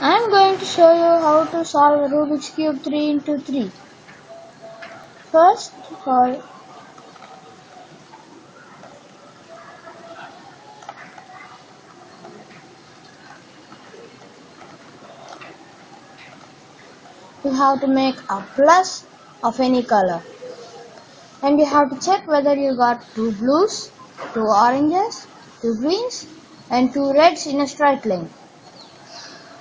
I am going to show you how to solve Rubik's Cube 3 into 3. First of all, you have to make a plus of any color. And you have to check whether you got 2 blues, 2 oranges, 2 greens and 2 reds in a straight line.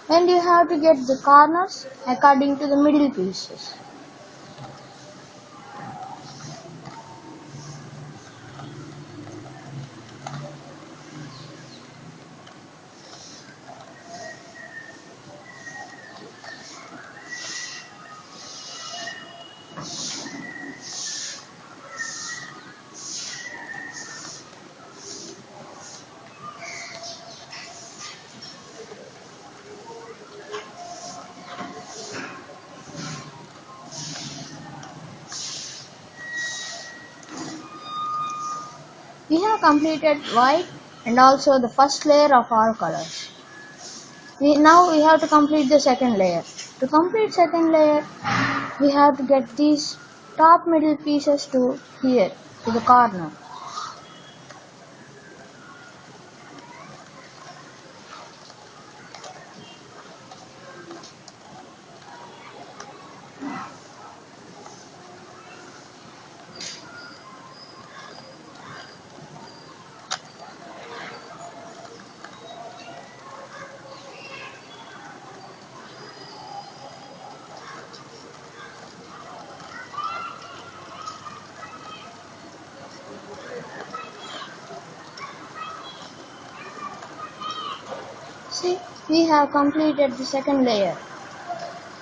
And you have to get the corners according to the middle pieces. We have completed white and also the first layer of all colors. Now we have to complete the second layer. To complete second layer, we have to get these top middle pieces to here, to the corner. See, we have completed the second layer.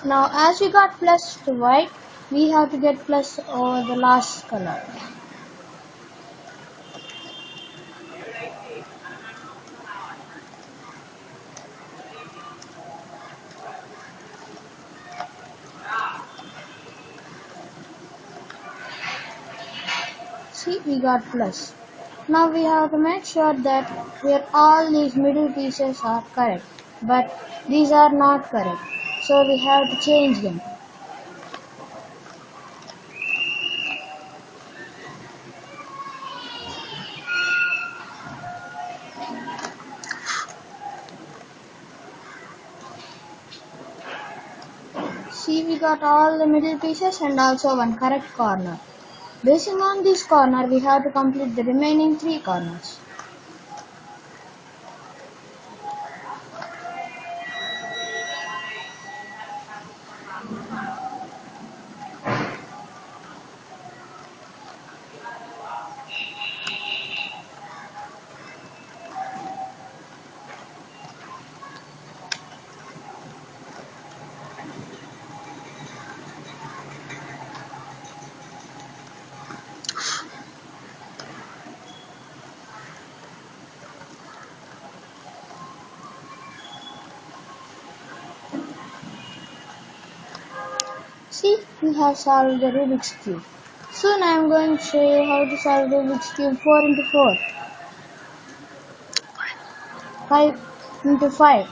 Now as we got plus to white, we have to get plus over the last color. See, we got plus. Now we have to make sure that here all these middle pieces are correct, but these are not correct, so we have to change them. See, we got all the middle pieces and also one correct corner. Basing on this corner, we have to complete the remaining 3 corners. See, we have solved the Rubik's Cube. Soon I am going to show you how to solve Rubik's Cube 4 into 4, 5 into 5,